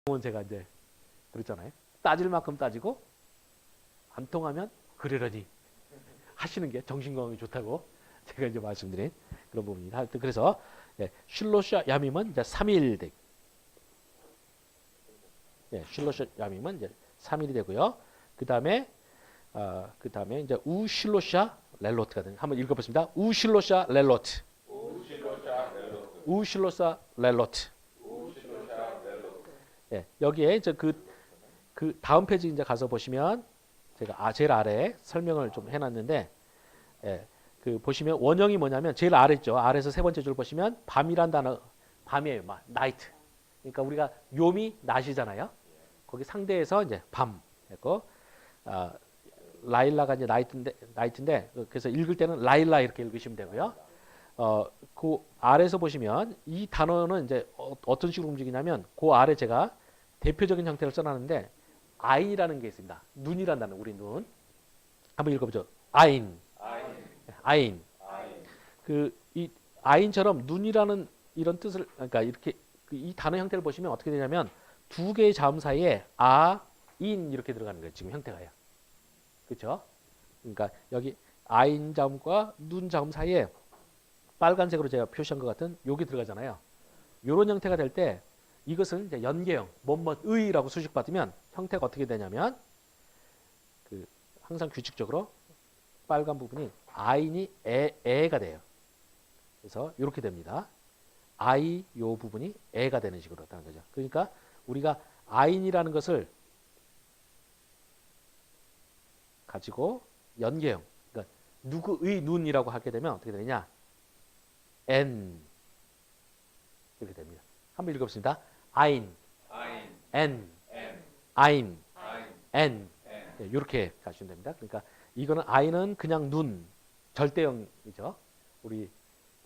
제가 이제 그랬잖아요. 따질 만큼 따지고 안 통하면 그러려니 하시는 게 정신건강에 좋다고 제가 이제 말씀드린 그런 부분입니다. 하여튼 그래서 슐로샤 야밈은 이제 3일 되. 슐로샤 야밈은 이제 3일이 되고요. 그다음에 이제 우슐로샤 렐로트가 되는. 한번 읽어보겠습니다. 우슐로샤 렐로트. 우슐로샤 렐로트. 여기에 이제 그 다음 페이지 이제 가서 보시면 제가 제일 아래에 설명을 좀 해놨는데, 그 보시면 원형이 뭐냐면 제일 아래 있죠. 아래에서 세 번째 줄 보시면 밤이란 단어, 밤이에요. 나이트. 그러니까 우리가 요미 낮이잖아요. 거기 상대에서 이제 밤 했고, 라일라가 이제 나이트인데 그래서 읽을 때는 라일라 이렇게 읽으시면 되고요. 그 아래에서 보시면 이 단어는 이제 어떤 식으로 움직이냐면 그 아래 제가 대표적인 형태를 써놨는데 아인이라는 게 있습니다. 눈이란 단어, 우리 눈. 한번 읽어보죠. 아인. 이 아인처럼 눈이라는 이런 뜻을, 그러니까 이렇게 이 단어 형태를 보시면 어떻게 되냐면 두 개의 자음 사이에 인 이렇게 들어가는 거예요. 지금 형태가요. 그렇죠? 그러니까 여기 아인 자음과 눈 자음 사이에 빨간색으로 제가 표시한 것 같은 여기 들어가잖아요. 이런 형태가 될 때 이것은 이제 연계형, 뭐뭐의라고 수식받으면 형태가 어떻게 되냐면 항상 규칙적으로 빨간 부분이 아인이 에가 돼요. 그래서 이렇게 됩니다. 요 부분이 에가 되는 식으로 하는 거죠. 그러니까 우리가 아인이라는 것을 가지고 연계형, 그러니까 누구의 눈이라고 하게 되면 어떻게 되느냐? N 이렇게 됩니다. 한번 읽어보겠습니다. 아인, N, 아인, N 이렇게 가시면 됩니다. 그러니까 이거는 아인은 그냥 눈, 절대형이죠. 우리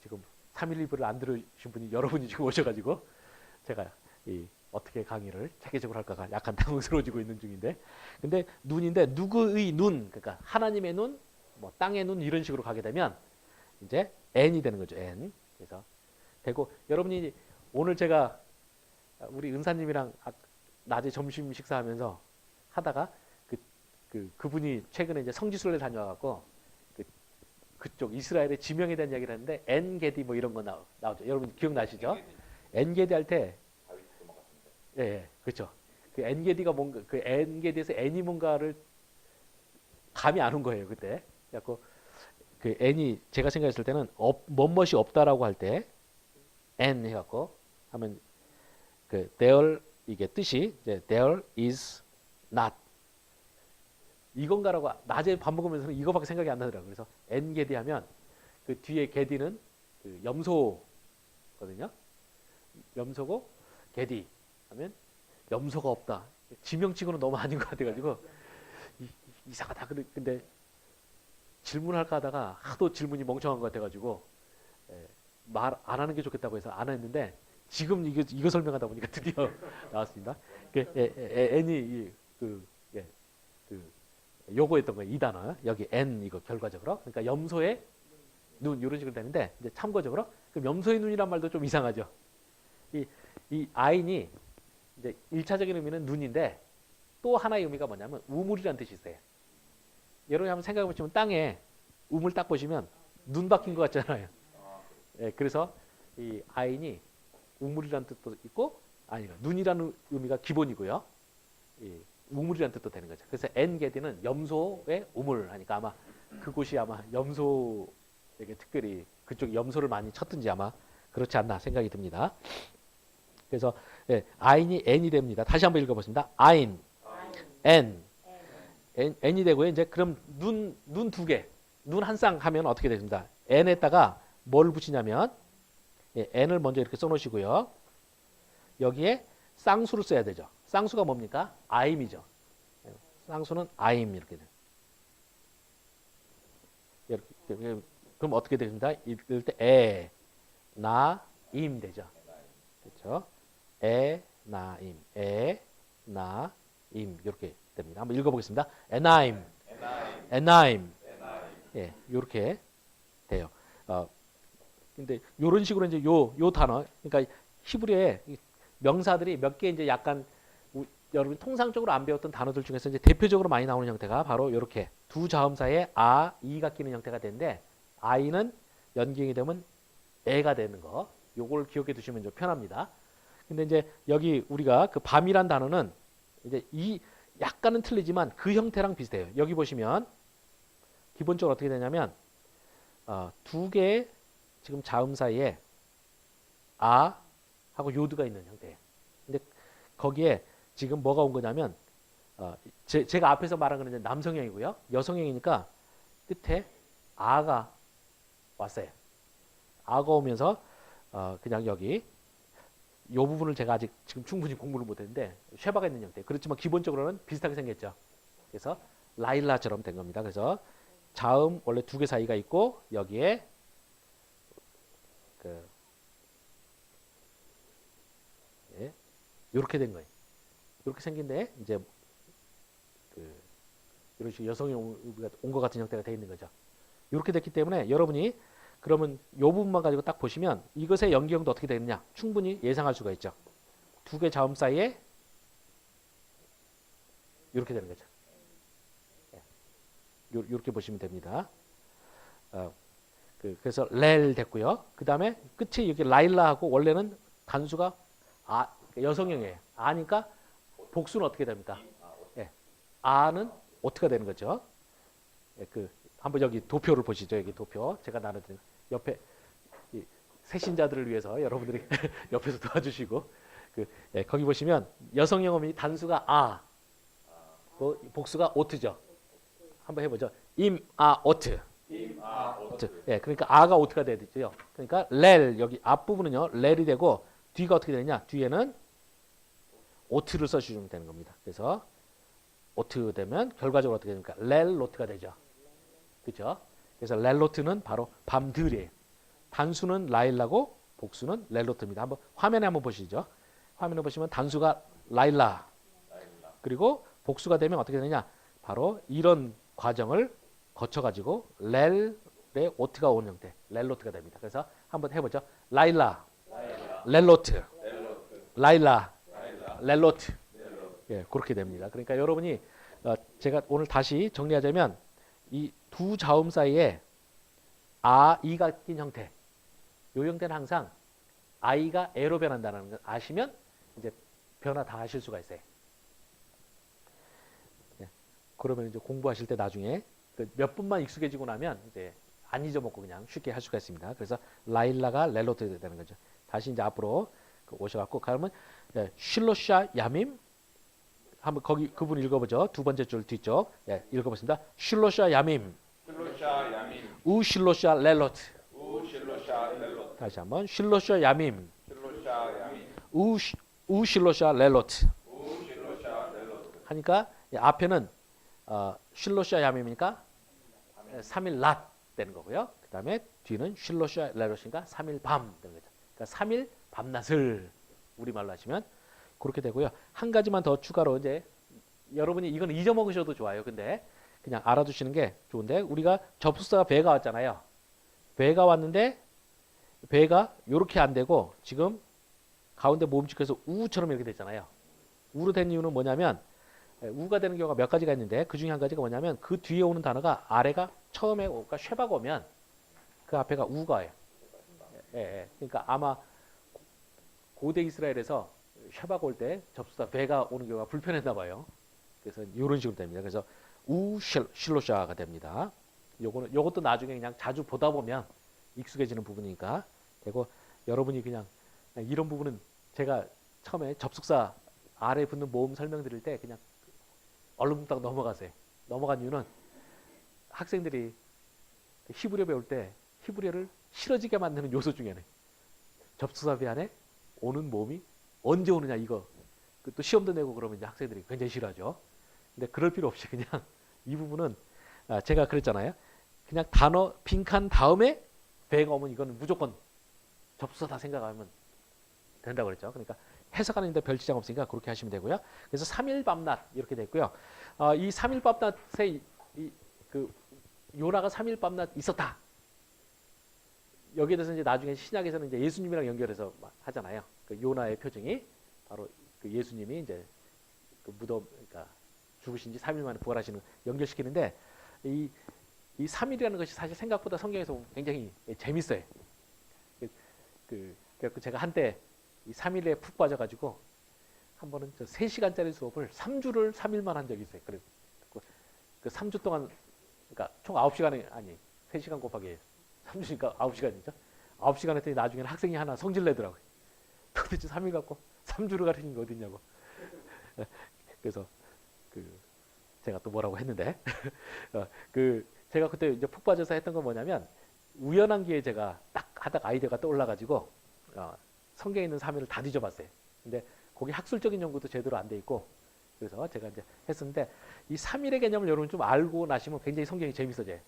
지금 3.1.2부를 안 들으신 분이 여러분이 지금 오셔가지고 제가 어떻게 강의를 체계적으로 할까가 약간 당황스러워지고 있는 중인데, 근데 눈인데 누구의 눈, 그러니까 하나님의 눈, 뭐 땅의 눈 이런 식으로 가게 되면 이제 N이 되는 거죠. N. 그래서 되고, 여러분이 오늘 제가 우리 은사님이랑 낮에 점심 식사하면서 하다가 그분이 최근에 이제 성지순례 다녀와갖고 그쪽 이스라엘의 지명에 대한 이야기를 했는데 엔게디 뭐 이런 거 나오죠. 여러분 기억나시죠? 엔게디 할 때, 그렇죠. 그 엔게디가 뭔가, 그 엔게디에서 N이 뭔가를 감이 안 온 거예요 그때. 그래갖고 그 N이 제가 생각했을 때는 뭐뭇이 없다라고 할 때 N 해갖고 하면 there, 이게 뜻이 이제 there is not 이건가라고 낮에 밥 먹으면서는 이거밖에 생각이 안 나더라고요. 그래서 엔게디 하면 그 뒤에 게디는 그 염소거든요. 염소고 게디 하면 염소가 없다. 지명치고는 너무 아닌 것 같아가지고 이상하다. 근데 질문할까 하다가 하도 질문이 멍청한 것 같아가지고 말 안 하는 게 좋겠다고 해서 안 했는데 지금 이거 설명하다 보니까 드디어 나왔습니다. N이 요거였던 거예요. 이 단어 여기 N 이거 결과적으로, 그러니까 염소의 눈 이런 식으로 되는데, 이제 참고적으로 그 염소의 눈이란 말도 좀 이상하죠. 이 아인이 이제 1차적인 의미는 눈인데 또 하나의 의미가 뭐냐면 우물이라는 뜻이 있어요. 여러분이 한번 생각해 보시면 땅에 우물 딱 보시면 눈 박힌 것 같잖아요. 그래서 이 아인이 우물이라는 뜻도 있고, 눈이라는 의미가 기본이고요. 우물이라는 뜻도 되는 거죠. 그래서 엔게디는 염소의 우물 하니까 아마 그곳이 아마 염소에게 특별히 그쪽 염소를 많이 쳤든지 아마 그렇지 않나 생각이 듭니다. 그래서 아인이 N이 됩니다. 다시 한번 읽어보겠습니다. 아인, N이 되고요. 이제 그럼 눈 두 개, 눈 한 쌍 하면 어떻게 됩니다. N에다가 뭘 붙이냐면 N을 먼저 이렇게 써놓으시고요. 여기에 쌍수를 써야 되죠. 쌍수가 뭡니까? 아임이죠. 쌍수는 아임 이렇게 돼요. 이렇게, 그럼 어떻게 됩니다? 읽을 때 나, 임 되죠. 그렇죠? 나, 임 이렇게 됩니다. 한번 읽어보겠습니다. 에나임. 이렇게 돼요. 근데 이런 식으로 이제 요 단어, 그러니까 히브리에 명사들이 몇 개 이제 약간 여러분 통상적으로 안 배웠던 단어들 중에서 이제 대표적으로 많이 나오는 형태가 바로 이렇게 두 자음 사이에 아, 이가 끼는 형태가 되는데 아이는 연기형이 되면 애가 되는 거. 요걸 기억해 두시면 좀 편합니다. 근데 이제 여기 우리가 그 밤이란 단어는 이제 이 약간은 틀리지만 그 형태랑 비슷해요. 여기 보시면 기본적으로 어떻게 되냐면 두 개의 지금 자음 사이에 아 하고 요드가 있는 형태예요. 근데 거기에 지금 뭐가 온 거냐면 제가 앞에서 말한 거는 이제 남성형이고요. 여성형이니까 끝에 아가 왔어요. 아가 오면서 그냥 여기 이 부분을 제가 아직 지금 충분히 공부를 못했는데 쉐바가 있는 형태. 그렇지만 기본적으로는 비슷하게 생겼죠. 그래서 라일라처럼 된 겁니다. 그래서 자음 원래 두 개 사이가 있고 여기에 이렇게 된 거예요. 이렇게 생긴데 이제 이런 식으로 여성이 온 것 같은 형태가 되어 있는 거죠. 이렇게 됐기 때문에 여러분이 그러면 이 부분만 가지고 딱 보시면 이것의 연기형도 어떻게 되느냐 충분히 예상할 수가 있죠. 두 개 자음 사이에 이렇게 되는 거죠. 이렇게 보시면 됩니다. 그래서 렐 됐고요. 그 다음에 끝에 여기 라일라하고 원래는 단수가 여성형이에요. 아니까 복수는 어떻게 됩니까? 예, 아는 오트가 되는 거죠. 예, 한번 여기 도표를 보시죠. 여기 도표 제가 나눠드린 옆에 새신자들을 위해서 여러분들이 옆에서 도와주시고 거기 보시면 여성형음이 단수가 아, 복수가 오트죠. 한번 해보죠. 오트. 오트. 예, 그러니까 아가 오트가 되죠. 그러니까 렐 여기 앞부분은요 렐이 되고 뒤가 어떻게 되느냐? 뒤에는 오트를 써주시면 되는 겁니다. 그래서 오트 되면 결과적으로 어떻게 됩니까? 렐로트가 되죠. 그렇죠? 그래서 렐로트는 바로 밤들이에요. 단수는 라일라고 복수는 렐로트입니다. 한번 화면에 한번 보시죠. 화면에 보시면 단수가 라일라 그리고 복수가 되면 어떻게 되느냐? 바로 이런 과정을 거쳐가지고 렐의 오트가 오는 형태 렐로트가 됩니다. 그래서 한번 해보죠. 라일라, 렐로트, 라일라, 렐로트. 예, 그렇게 됩니다. 그러니까 여러분이 제가 오늘 다시 정리하자면 이 두 자음 사이에 이가 낀 형태 이 형태는 항상 아이가 애로 변한다는 걸 아시면 이제 변화 다 하실 수가 있어요. 예, 그러면 이제 공부하실 때 나중에 몇 분만 익숙해지고 나면 이제 안 잊어먹고 그냥 쉽게 할 수가 있습니다. 그래서 라일라가 렐로트 되는 거죠. 다시 이제 앞으로 오셔갖고 그러면 실로샤 야밈 한번 거기 그분 읽어보죠. 두 번째 줄 뒤쪽 읽어보겠습니다. 실로샤 야밈 우 실로샤 렐로트 다시 한번 실로샤 야밈 우 실로샤 렐로트 하니까 앞에는 실로샤 야밈이니까 3일 낮 되는 거고요. 그 다음에 뒤는 실로샤 렐로트니까 3일 밤 되는 거죠. 그러니까 3일 밤낮을 우리말로 하시면 그렇게 되고요. 한 가지만 더 추가로 이제 여러분이 이건 잊어먹으셔도 좋아요. 근데 그냥 알아두시는 게 좋은데 우리가 접속사가 배가 왔잖아요. 배가 왔는데 배가 이렇게 안 되고 지금 가운데 모음집해서 우처럼 이렇게 됐잖아요. 우로 된 이유는 뭐냐면 우가 되는 경우가 몇 가지가 있는데 그 중에 한 가지가 뭐냐면 그 뒤에 오는 단어가 아래가 처음에 그러니까 쉐바가 오면 그 앞에가 우가예요. 그러니까 아마 고대 이스라엘에서 쉐바가 올 때 접수사 배가 오는 경우가 불편했나 봐요. 그래서 이런 식으로 됩니다. 그래서 실로샤가 됩니다. 요것도 나중에 그냥 자주 보다 보면 익숙해지는 부분이니까 되고 여러분이 그냥 이런 부분은 제가 처음에 접속사 아래 붙는 모음 설명드릴 때 그냥 얼른딱 넘어가세요. 넘어간 이유는 학생들이 히브리어 배울 때 히브리어를 싫어지게 만드는 요소 중에는 접속사 배 안에 오는 모음이 언제 오느냐 이거 또 시험도 내고 그러면 이제 학생들이 굉장히 싫어하죠. 근데 그럴 필요 없이 그냥 이 부분은 제가 그랬잖아요. 그냥 단어 빈칸 다음에 배가 오면 이거는 무조건 접수사 다 생각하면 된다고 그랬죠. 그러니까 해석하는데 별 지장 없으니까 그렇게 하시면 되고요. 그래서 3일 밤낮 이렇게 됐고요. 이 3일 밤낮에 요나가 3일 밤낮 있었다. 여기에 대해서 이제 나중에 신약에서는 이제 예수님이랑 연결해서 하잖아요. 그 요나의 표징이 바로 그 예수님이 이제 그 무덤, 그러니까 죽으신 지 3일 만에 부활하시는 연결시키는데 이 3일이라는 것이 사실 생각보다 성경에서 굉장히 재밌어요. 그래서 제가 한때 이 3일에 푹 빠져가지고 한 번은 저 3시간짜리 수업을 3주를 3일만 한 적이 있어요. 그래서 그 3주 동안, 그러니까 총 9시간이 아니 3시간 곱하기 3주니까 9시간이죠. 9시간 했더니 나중에는 학생이 하나 성질 내더라고요. 도대체 3일 갖고 3주를 가르치는 게 어딨냐고. 그래서 제가 또 뭐라고 했는데 제가 그때 이제 푹 빠져서 했던 건 뭐냐면 우연한 기회에 제가 딱 하다가 아이디어가 떠올라가지고 성경에 있는 3일을 다 뒤져봤어요. 근데 거기 학술적인 연구도 제대로 안 돼 있고 그래서 제가 이제 했었는데 이 3일의 개념을 여러분 좀 알고 나시면 굉장히 성경이 재밌어져요.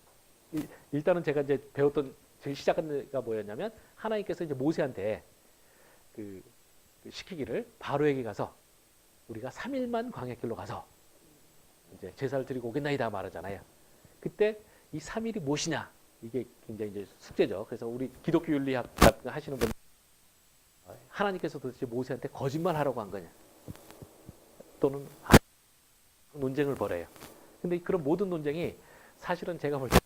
일단은 제가 이제 배웠던 제일 시작한 가 뭐였냐면 하나님께서 이제 모세한테 그 시키기를 바로에게 가서 우리가 3일만 광야길로 가서 이제 제사를 드리고 오겠나이다 말하잖아요. 그때 이 3일이 무엇이냐 이게 굉장히 이제 숙제죠. 그래서 우리 기독교 윤리학 하시는 분 하나님께서 도대체 모세한테 거짓말 하라고 한 거냐 또는 논쟁을 벌여요. 근데 그런 모든 논쟁이 사실은 제가 볼 때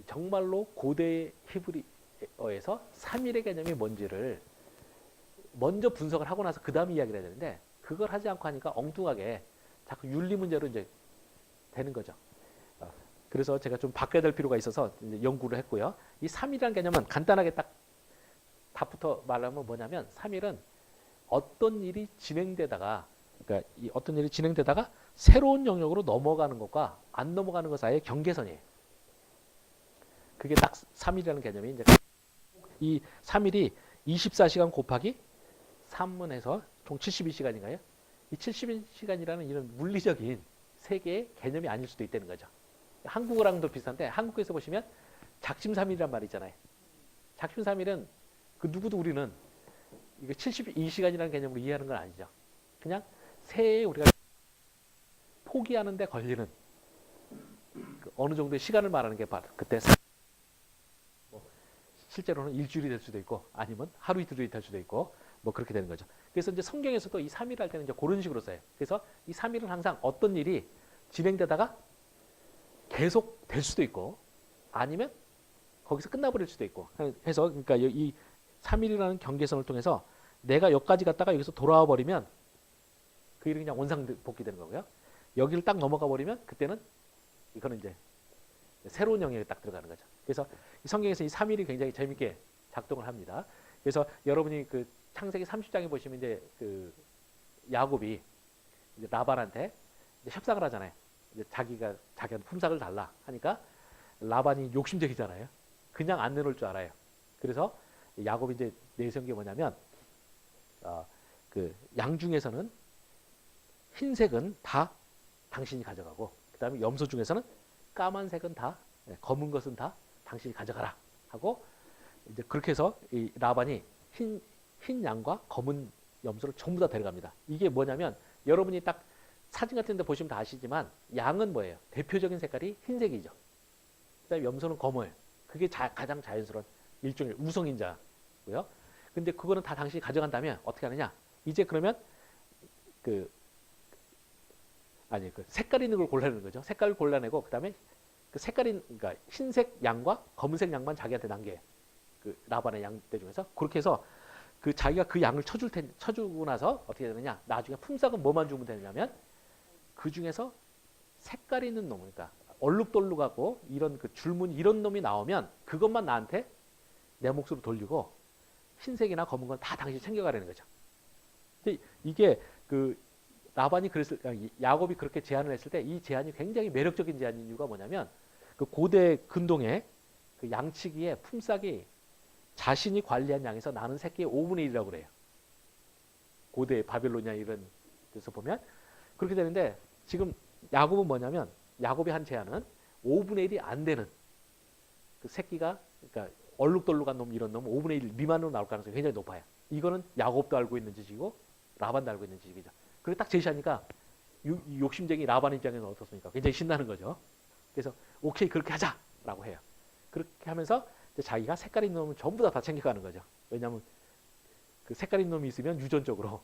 정말로 고대 히브리어에서 3일의 개념이 뭔지를 먼저 분석을 하고 나서 그 다음 이야기를 해야 되는데 그걸 하지 않고 하니까 엉뚱하게 자꾸 윤리 문제로 이제 되는 거죠. 그래서 제가 좀 바꿔야 될 필요가 있어서 이제 연구를 했고요. 이 3일이라는 개념은 간단하게 딱 답부터 말하면 뭐냐면 3일은 어떤 일이 진행되다가 그러니까 이 어떤 일이 진행되다가 새로운 영역으로 넘어가는 것과 안 넘어가는 것 사이의 경계선이에요. 그게 딱 3일이라는 개념이 이제 이 3일이 24시간 곱하기 3문에서 총 72시간인가요? 이 72시간이라는 이런 물리적인 세계의 개념이 아닐 수도 있다는 거죠. 한국어랑도 비슷한데 한국에서 보시면 작심삼일이란 말이 있잖아요. 작심삼일은 그 누구도 우리는 이거 72시간이라는 개념으로 이해하는 건 아니죠. 그냥 새해 우리가 포기하는 데 걸리는 그 어느 정도의 시간을 말하는 게 바로 그때 뭐 실제로는 일주일이 될 수도 있고 아니면 하루 이틀이 될 수도 있고 뭐 그렇게 되는 거죠. 그래서 이제 성경에서도 이 3일 할 때는 이제 그런 식으로 써요. 그래서 이 3일은 항상 어떤 일이 진행되다가 계속 될 수도 있고 아니면 거기서 끝나버릴 수도 있고 해서 그러니까 이 3일이라는 경계선을 통해서 내가 여기까지 갔다가 여기서 돌아와 버리면 그 일이 그냥 원상복귀 되는 거고요. 여기를 딱 넘어가 버리면 그때는 이거는 이제 새로운 영역에 딱 들어가는 거죠. 그래서 이 성경에서 이 3일이 굉장히 재밌게 작동을 합니다. 그래서 여러분이 그 창세기 30장에 보시면 이제 그 야곱이 이제 라반한테 이제 협상을 하잖아요. 이제 자기한테 품삯을 달라 하니까 라반이 욕심쟁이잖아요. 그냥 안 내놓을 줄 알아요. 그래서 야곱이 이제 내세운 게 뭐냐면 그 양 중에서는 흰색은 다 당신이 가져가고 그 다음에 염소 중에서는 까만색은 다 검은 것은 다 당신이 가져가라 하고 이제 그렇게 해서 이 라반이 흰 양과 검은 염소를 전부 다 데려갑니다. 이게 뭐냐면 여러분이 딱 사진 같은 데 보시면 다 아시지만 양은 뭐예요? 대표적인 색깔이 흰색이죠. 그 다음에 염소는 검어요. 그게 가장 자연스러운 일종의 우성인자고요. 근데 그거는 다 당신이 가져간다면 어떻게 하느냐? 이제 그러면 그 색깔 있는 걸 골라내는 거죠. 색깔을 골라내고 그다음에 그 색깔인 그러니까 흰색 양과 검은색 양만 자기한테 남겨요. 그 라반의 양떼 중에서 그렇게 해서 그 자기가 그 양을 쳐주고 나서 어떻게 되느냐? 나중에 품삯은 뭐만 주면 되냐면 그 중에서 색깔 있는 놈, 그러니까 얼룩덜룩하고 이런 그 줄무늬 이런 놈이 나오면 그것만 나한테 내 몫으로 돌리고 흰색이나 검은 건 다 당신이 챙겨가라는 거죠. 근데 이게 그 라반이 야곱이 그렇게 제안을 했을 때 이 제안이 굉장히 매력적인 제안인 이유가 뭐냐면 그 고대 근동의 그 양치기의 품삯이 자신이 관리한 양에서 나는 새끼의 5분의 1이라고 그래요. 고대 바빌로니아 이런 데서 보면 그렇게 되는데 지금 야곱은 뭐냐면 야곱이 한 제안은 5분의 1이 안 되는 그 새끼가 그러니까 얼룩덜룩한 놈 이런 놈 5분의 1 미만으로 나올 가능성이 굉장히 높아요. 이거는 야곱도 알고 있는 지식이고 라반도 알고 있는 지식이죠. 그리고 딱 제시하니까 욕심쟁이 라반 입장에는 어떻습니까? 굉장히 신나는 거죠. 그래서 오케이 그렇게 하자라고 해요. 그렇게 하면서 자기가 색깔 있는 놈은 전부 다 챙겨가는 거죠. 왜냐하면 그 색깔 있는 놈이 있으면 유전적으로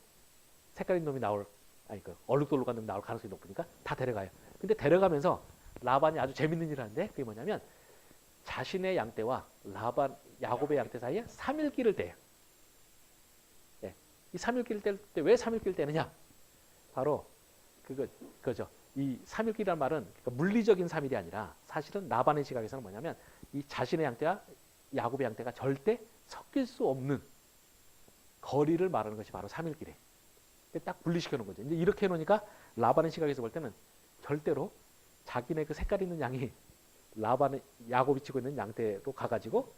색깔 있는 놈이 나올 아니 그 얼룩덜룩한 놈 나올 가능성이 높으니까 다 데려가요. 근데 데려가면서 라반이 아주 재밌는 일을 하는데 그게 뭐냐면 자신의 양떼와 야곱의 양떼 사이에 3일길을 떼요. 예. 이 3일길을 뗄 때 왜 3일길을 떼느냐? 바로 그거죠. 이 3일길이라는 말은 그러니까 물리적인 3일이 아니라 사실은 라반의 시각에서는 뭐냐면 이 자신의 양떼와 야곱의 양떼가 절대 섞일 수 없는 거리를 말하는 것이 바로 3일길이에요. 딱 분리시켜 놓은 거죠. 이제 이렇게 해놓으니까 라반의 시각에서 볼 때는 절대로 자기네 그 색깔 있는 양이 야곱이 치고 있는 양떼로 가가지고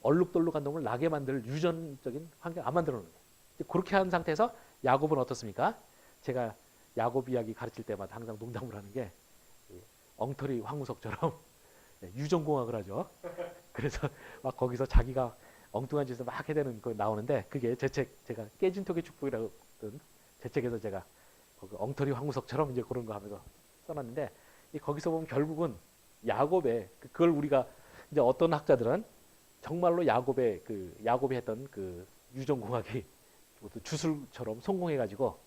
얼룩덜룩한 놈을 나게 만들 유전적인 환경 안 만들어 놓는 거예요. 그렇게 한 상태에서 야곱은 어떻습니까? 제가 야곱 이야기 가르칠 때마다 항상 농담을 하는 게 엉터리 황우석처럼 유전공학을 하죠. 그래서 막 거기서 자기가 엉뚱한 짓을 막 해대는 거 나오는데 그게 제 책 제가 깨진 톡의 축복이라고 제 책에서 제가 엉터리 황우석처럼 이제 그런 거 하면서 써놨는데 거기서 보면 결국은 야곱의 그걸 우리가 이제 어떤 학자들은 정말로 야곱이 했던 그 유전공학이 주술처럼 성공해가지고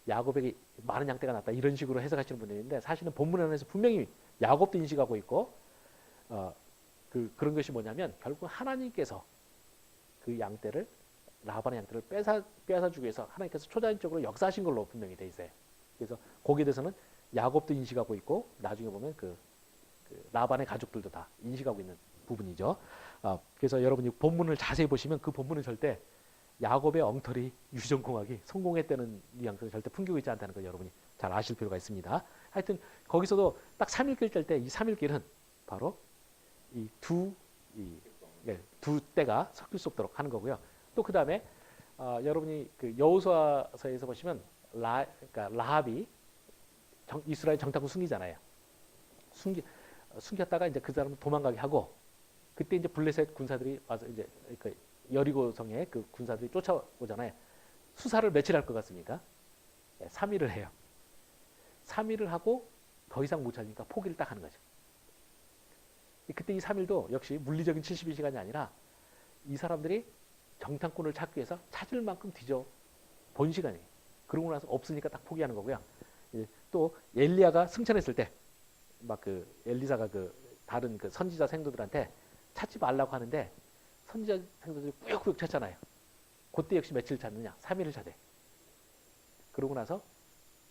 야곱에게 많은 양떼가 났다 이런 식으로 해석하시는 분들이 있는데 사실은 본문 안에서 분명히 야곱도 인식하고 있고 그런 것이 뭐냐면 결국 하나님께서 그 양떼를 라반의 양떼를 빼앗아주기 위해서 하나님께서 초자연적으로 역사하신 걸로 분명히 돼 있어요. 그래서 거기에 대해서는 야곱도 인식하고 있고 나중에 보면 그 라반의 가족들도 다 인식하고 있는 부분이죠. 그래서 여러분이 본문을 자세히 보시면 그 본문은 절대 야곱의 엉터리 유전공학이 성공했다는 뉘앙스를 절대 풍기고 있지 않다는 걸 여러분이 잘 아실 필요가 있습니다. 하여튼 거기서도 딱 3일길 뗄 때 이 3일길은 바로 이 두 때가 섞일 수 없도록 하는 거고요. 또 그 다음에 여러분이 그 여호수아서에서 보시면 그러니까 라합이 이스라엘 정탐꾼 숨기잖아요. 숨겼다가 이제 그 사람을 도망가게 하고 그때 이제 블레셋 군사들이 와서 이제 그 여리고 성에 그 군사들이 쫓아오잖아요. 수사를 며칠 할 것 같습니까? 3일을 해요. 3일을 하고 더 이상 못 찾으니까 포기를 딱 하는 거죠. 그때 이 3일도 역시 물리적인 72시간이 아니라 이 사람들이 정탐꾼을 찾기 위해서 찾을 만큼 뒤져본 시간이에요. 그러고 나서 없으니까 딱 포기하는 거고요. 또 엘리야가 승천했을 때 막 그 엘리사가 그 다른 그 선지자 생도들한테 찾지 말라고 하는데 선지자 생도들이 꾸역꾸역 찾잖아요. 그때 역시 며칠 찾느냐? 3일을 찾대. 그러고 나서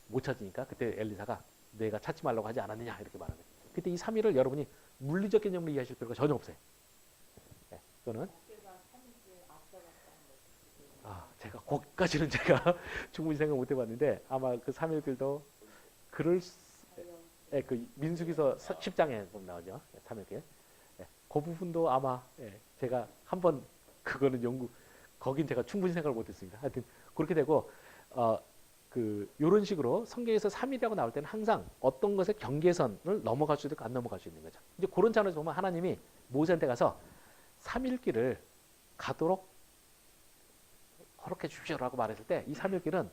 못 찾으니까 그때 엘리사가 내가 찾지 말라고 하지 않았느냐 이렇게 말하는 거예요. 그때 이 3일을 여러분이 물리적 개념으로 이해하실 필요가 전혀 없어요. 네, 이거는 제가 거기까지는 제가 충분히 생각 못 해봤는데 아마 그 3일길도 그 민수기서 10장에 보면 나오죠. 3일길. 그 부분도 아마 제가 한번 그거는 거긴 제가 충분히 생각을 못했습니다. 하여튼 그렇게 되고 요런 식으로 성경에서 3일이라고 나올 때는 항상 어떤 것의 경계선을 넘어갈 수도 있고 안 넘어갈 수 있는 거죠. 이제 그런 차원에서 보면 하나님이 모세한테 가서 3일길을 가도록 허락해 주십시오라고 말했을 때 이 3일길은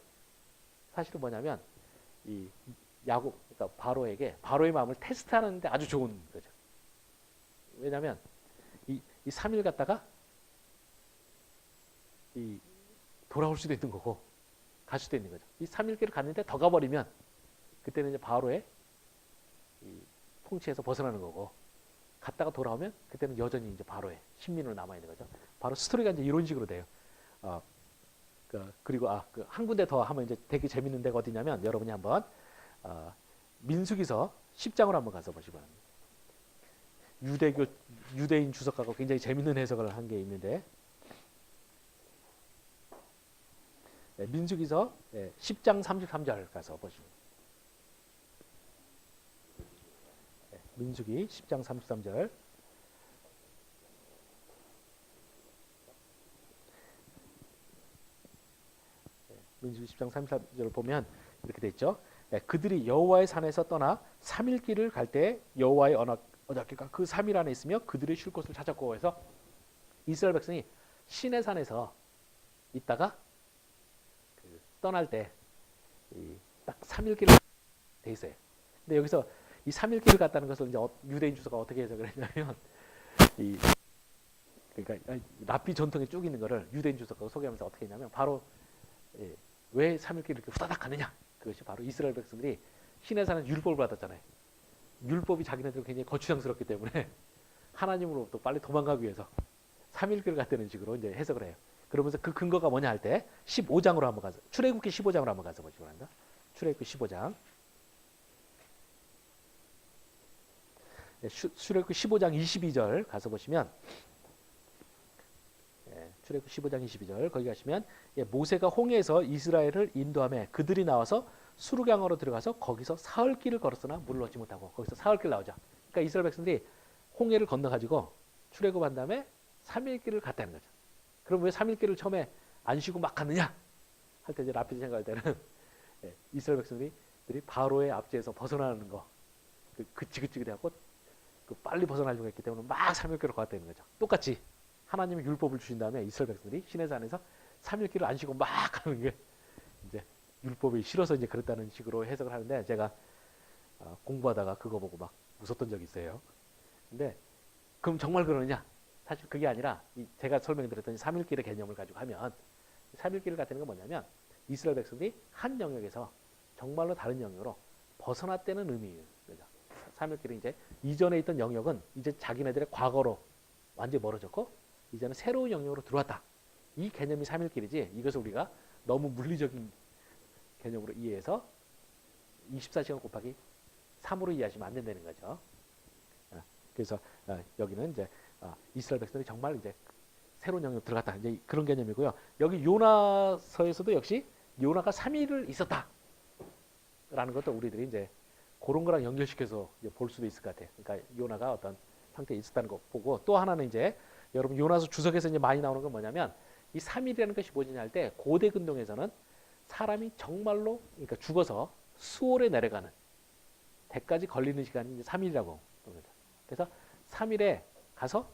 사실은 뭐냐면 이 야곱 그러니까 바로의 마음을 테스트하는데 아주 좋은 거죠. 왜냐하면 이 3일 갔다가 돌아올 수도 있는 거고 갈 수도 있는 거죠. 이 3일길을 갔는데 더 가버리면 그때는 이제 바로의 통치에서 벗어나는 거고 갔다가 돌아오면 그때는 여전히 이제 바로의 신민으로 남아 있는 거죠. 바로 스토리가 이제 이런 식으로 돼요. 그리고 한 군데 더 하면 이제 되게 재밌는 데가 어디냐면 여러분이 한번 민수기서 10장으로 한번 가서 보시기 바랍니다. 유대인 주석가가 굉장히 재밌는 해석을 한 게 있는데 민수기서 10장 33절 가서 보시면 민수기 10장 33절 민수기 10장 33절을 보면 이렇게 돼 있죠. 그들이 여호와의 산에서 떠나 3일 길을 갈 때 여호와의 언약궤가 그 3일 안에 있으며 그들이 쉴 곳을 찾았고 해서 이스라엘 백성이 시내 산에서 있다가 떠날 때 딱 3일 길을 돼 있어요. 근데 여기서 이 3일 길을 갔다는 것을 이제 유대인 주석가 어떻게 해석을 했냐면 그러니까 랍비 전통에 쭉 있는 거를 유대인 주석가가 소개하면서 어떻게 했냐면 바로 왜 3일 길을 이렇게 후다닥 가느냐 그것이 바로 이스라엘 백성들이 시내산에서 율법을 받았잖아요. 율법이 자기네들 굉장히 거추장스럽기 때문에 하나님으로부터 빨리 도망가기 위해서 3일교를 갖다는 식으로 이제 해석을 해요. 그러면서 그 근거가 뭐냐 할 때 15장으로 한번 가서 출애굽기 15장으로 한번 가서 보시기 바랍니다. 출애굽기 15장. 출애굽기 15장 22절 가서 보시면 출애굽기 15장 22절 거기 가시면 모세가 홍해에서 이스라엘을 인도하며 그들이 나와서 수르강으로 들어가서 거기서 사흘길을 걸었으나 물을 얻지 못하고 거기서 사흘길 나오죠. 그러니까 이스라엘 백성들이 홍해를 건너가지고 출애굽한 다음에 3일길을 갔다는 거죠. 그럼 왜 3일길을 처음에 안 쉬고 막 갔느냐? 할 때 이제 라피드 생각할 때는 이스라엘 백성들이 바로의 압제에서 벗어나는 거 그치그치해갖고 빨리 벗어나려고 했기 때문에 막 3일길을 갔다는 거죠. 똑같이 하나님이 율법을 주신 다음에 이스라엘 백성들이 시내산에서 3일길을 안 쉬고 막 가는 게 이제 율법이 싫어서 이제 그랬다는 식으로 해석을 하는데 제가 공부하다가 그거 보고 막 웃었던 적이 있어요. 근데 그럼 정말 그러느냐? 사실 그게 아니라 제가 설명드렸던 3일길의 개념을 가지고 하면 3일길을 갖다는 건 뭐냐면 이스라엘 백성들이 한 영역에서 정말로 다른 영역으로 벗어났다는 의미예요. 3일길은 이제 이전에 있던 영역은 이제 자기네들의 과거로 완전히 멀어졌고 이제는 새로운 영역으로 들어왔다. 이 개념이 3일길이지 이것을 우리가 너무 물리적인 개념으로 이해해서 24시간 곱하기 3으로 이해하시면 안 된다는 거죠. 그래서 여기는 이제 이스라엘 백성들이 정말 이제 새로운 영역으로 들어갔다. 이제 그런 개념이고요. 여기 요나서에서도 역시 요나가 3일을 있었다라는 것도 우리들이 이제 그런 거랑 연결시켜서 볼 수도 있을 것 같아요. 그러니까 요나가 어떤 상태에 있었다는 거 보고 또 하나는 이제 여러분 요나서 주석에서 이제 많이 나오는 건 뭐냐면 이 3일이라는 것이 뭐냐 할 때 고대 근동에서는 사람이 정말로 그러니까 죽어서 수월에 내려가는 때까지 걸리는 시간이 이제 3일이라고 합니다. 그래서 3일에 가서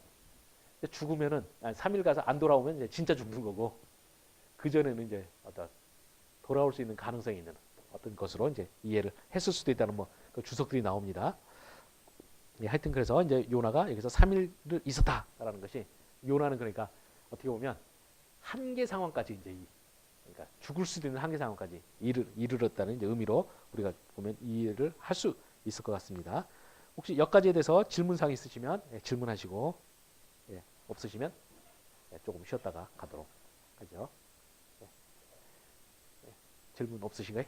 죽으면은 3일 가서 안 돌아오면 이제 진짜 죽는 거고 그 전에는 이제 어떤 돌아올 수 있는 가능성이 있는 어떤 것으로 이제 이해를 했을 수도 있다는 그 주석들이 나옵니다. 하여튼 그래서 이제 요나가 여기서 3일을 있었다라는 것이 요나는 그러니까 어떻게 보면 한계 상황까지 이제 그러니까 죽을 수도 있는 한계 상황까지 이르렀다는 이제 의미로 우리가 보면 이해를 할 수 있을 것 같습니다. 혹시 여기까지에 대해서 질문사항 있으시면 질문하시고 없으시면 조금 쉬었다가 가도록 하죠. 질문 없으신가요?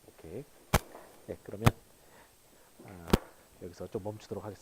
오케이. 그러면 여기서 좀 멈추도록 하겠습니다.